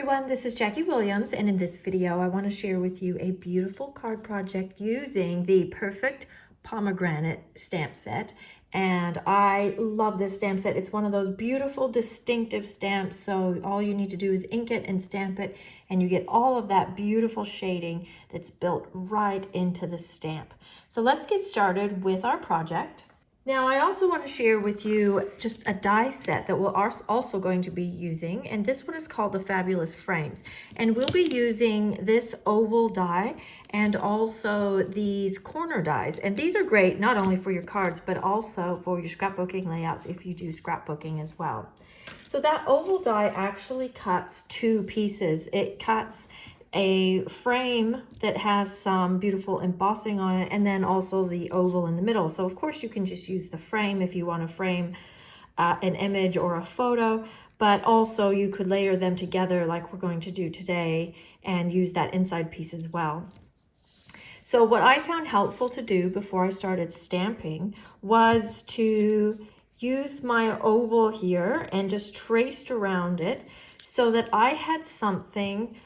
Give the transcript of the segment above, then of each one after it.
everyone, this is Jackie Williams, and in this video I want to share with you a beautiful card project using the Perfect Pomegranate stamp set. And I love this stamp set. It's one of those beautiful distinctive stamps, so all you need to do is ink it and stamp it, and you get all of that beautiful shading that's built right into the stamp. So let's get started with our project. Now, I also want to share with you just a die set that we're also going to be using, and this one is called the Fabulous Frames. And we'll be using this oval die and also these corner dies. And these are great not only for your cards, but also for your scrapbooking layouts if you do scrapbooking as well. So that oval die actually cuts two pieces. It cuts a frame that has some beautiful embossing on it, and then also the oval in the middle. So of course you can just use the frame if you want to frame an image or a photo, but also you could layer them together like we're going to do today and use that inside piece as well. So what I found helpful to do before I started stamping was to use my oval here and just traced around it so that I had something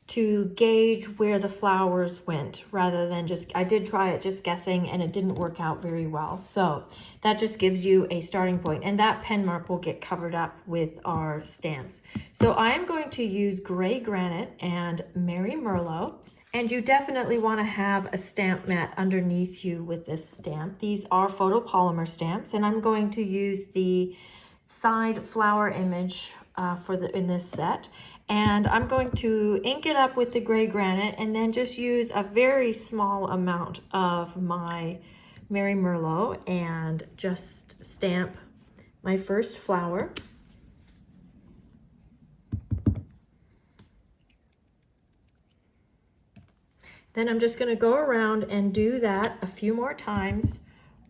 to gauge where the flowers went rather than just, I did try it just guessing and it didn't work out very well. So that just gives you a starting point, and that pen mark will get covered up with our stamps. So I am going to use Gray Granite and Mary Merlot, and you definitely want to have a stamp mat underneath you with this stamp. These are photopolymer stamps, and I'm going to use the side flower image in this set. And I'm going to ink it up with the Gray Granite and then just use a very small amount of my Mary Merlot and just stamp my first flower. Then I'm just going to go around and do that a few more times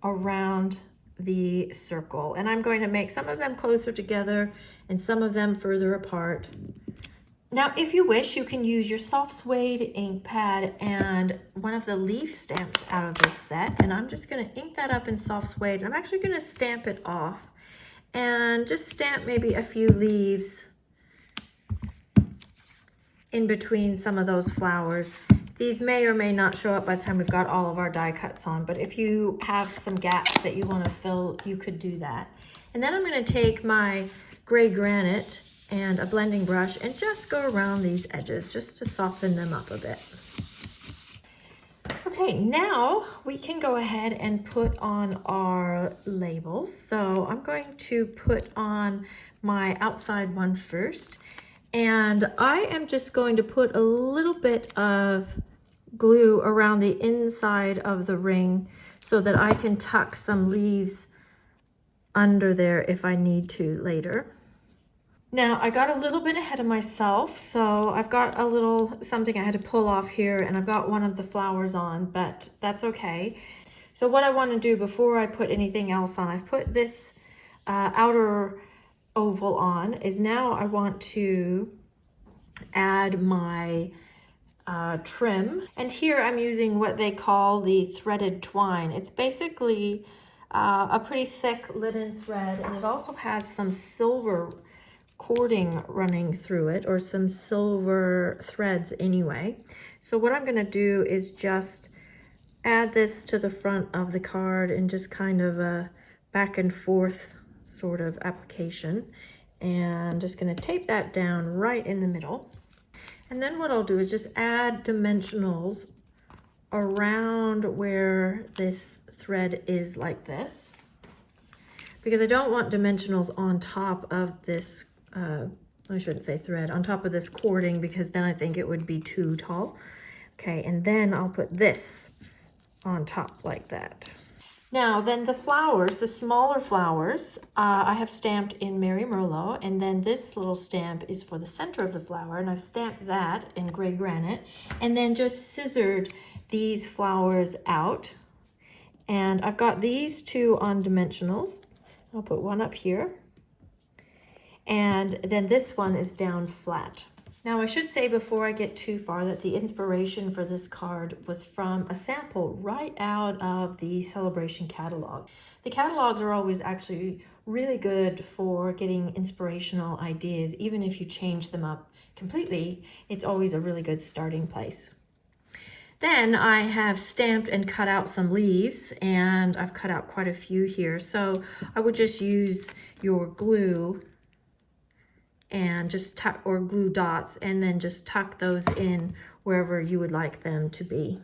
around the circle. And I'm going to make some of them closer together and some of them further apart. Now, if you wish, you can use your soft suede ink pad and one of the leaf stamps out of this set. And I'm just going to ink that up in soft suede. I'm actually going to stamp it off and just stamp maybe a few leaves in between some of those flowers. These may or may not show up by the time we've got all of our die cuts on, but if you have some gaps that you want to fill, you could do that. And then I'm going to take my Gray Granite and a blending brush and just go around these edges just to soften them up a bit. Okay, now we can go ahead and put on our labels. So I'm going to put on my outside one first, and I am just going to put a little bit of glue around the inside of the ring so that I can tuck some leaves under there if I need to later. Now, I got a little bit ahead of myself, so I've got a little something I had to pull off here, and I've got one of the flowers on, but that's okay. So what I want to do before I put anything else on, I've put this outer oval on, is now I want to add my trim. And here I'm using what they call the threaded twine. It's basically a pretty thick linen thread, and it also has some silver cording running through it, or some silver threads anyway. So what I'm going to do is just add this to the front of the card in just kind of a back and forth sort of application, and just going to tape that down right in the middle. And then what I'll do is just add dimensionals around where this thread is like this, because I don't want dimensionals on top of this I shouldn't say thread, on top of this cording, because then I think it would be too tall. Okay, and then I'll put this on top like that. Now then, the flowers, the smaller flowers, I have stamped in Mary Merlot, and then this little stamp is for the center of the flower, and I've stamped that in Gray Granite, and then just scissored these flowers out. And I've got these two on dimensionals. I'll put one up here, and then this one is down flat. Now, I should say before I get too far that the inspiration for this card was from a sample right out of the Celebration catalog. The catalogs are always actually really good for getting inspirational ideas. Even if you change them up completely, it's always a really good starting place. Then I have stamped and cut out some leaves, and I've cut out quite a few here. So I would just use your glue and just tuck, or glue dots, and then just tuck those in wherever you would like them to be.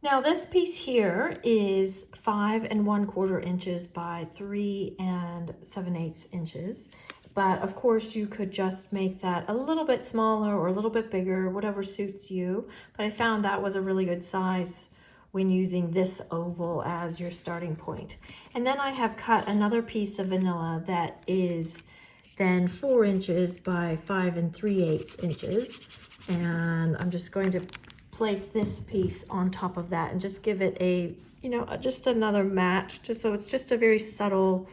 Now this piece here is 5 1/4 inches by 3 7/8 inches. But of course you could just make that a little bit smaller or a little bit bigger, whatever suits you. But I found that was a really good size when using this oval as your starting point. And then I have cut another piece of vanilla that is then 4 inches by 5 3/8 inches. And I'm just going to place this piece on top of that and just give it a, just another matte, just so it's just a very subtle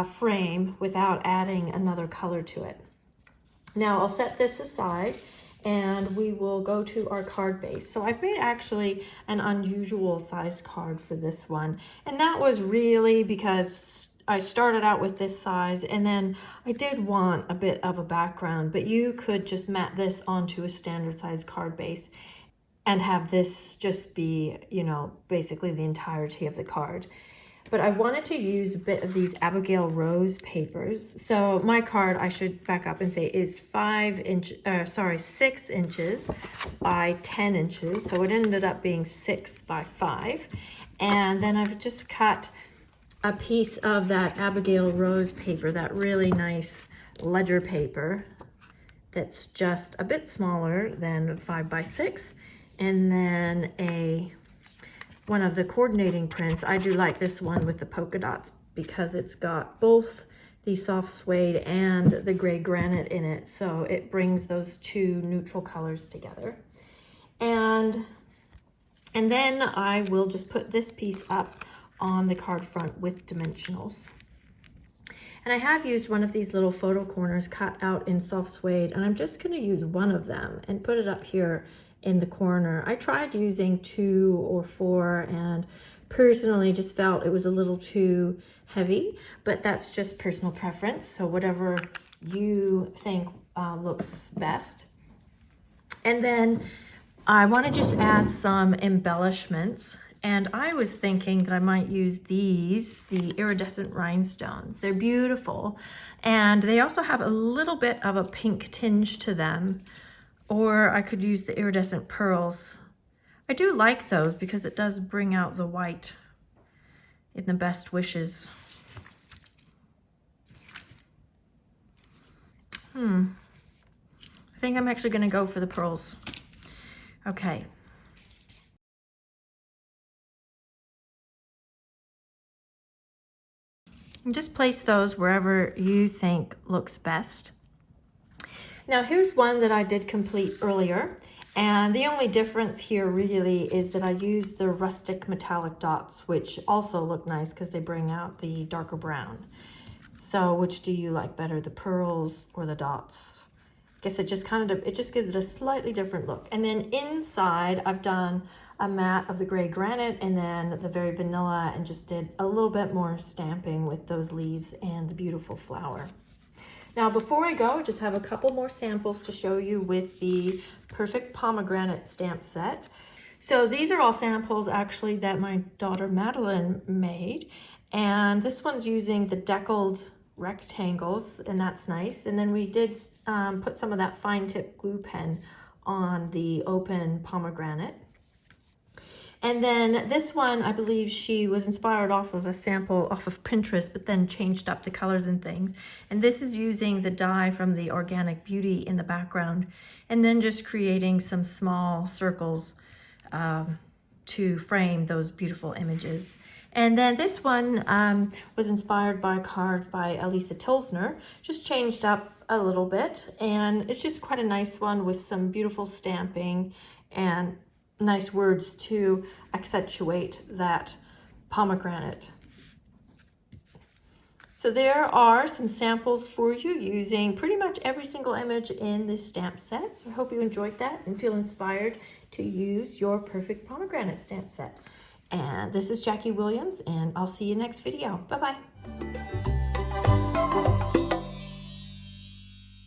frame without adding another color to it. Now I'll set this aside and we will go to our card base. So I've made actually an unusual size card for this one, and that was really because I started out with this size and then I did want a bit of a background, but you could just mat this onto a standard size card base and have this just be, basically the entirety of the card. But I wanted to use a bit of these Abigail Rose papers. So my card, I should back up and say, is 6 inches by 10 inches. So it ended up being 6 by 5. And then I've just cut a piece of that Abigail Rose paper, that really nice ledger paper that's just a bit smaller than 5 by 6. And then one of the coordinating prints. I do like this one with the polka dots because it's got both the soft suede and the gray granite in it. So it brings those two neutral colors together. And then I will just put this piece up on the card front with dimensionals. And I have used one of these little photo corners cut out in soft suede, and I'm just going to use one of them and put it up here in the corner. I tried using 2 or 4 and personally just felt it was a little too heavy, but that's just personal preference. So whatever you think looks best. And then I want to just add some embellishments. And I was thinking that I might use these, the iridescent rhinestones. They're beautiful. And they also have a little bit of a pink tinge to them. Or I could use the iridescent pearls. I do like those because it does bring out the white in the best wishes. I think I'm actually going to go for the pearls. Okay. And just place those wherever you think looks best. Now here's one that I did complete earlier, and the only difference here really is that I used the rustic metallic dots, which also look nice because they bring out the darker brown. So which do you like better, the pearls or the dots? I guess it just gives it a slightly different look. And then inside I've done a matte of the gray granite and then the very vanilla, and just did a little bit more stamping with those leaves and the beautiful flower. Now, before I go, I just have a couple more samples to show you with the Perfect Pomegranate stamp set. So these are all samples actually that my daughter Madeline made. And this one's using the deckled rectangles, and that's nice. And then we did put some of that fine tip glue pen on the open pomegranate. And then this one, I believe she was inspired off of a sample off of Pinterest, but then changed up the colors and things. And this is using the die from the Organic Beauty in the background, and then just creating some small circles to frame those beautiful images. And then this one was inspired by a card by Elisa Tilsner, just changed up a little bit, and it's just quite a nice one with some beautiful stamping and nice words to accentuate that pomegranate. So there are some samples for you using pretty much every single image in this stamp set. So I hope you enjoyed that and feel inspired to use your Perfect Pomegranate stamp set. And this is Jackie Williams, and I'll see you next video. Bye-bye.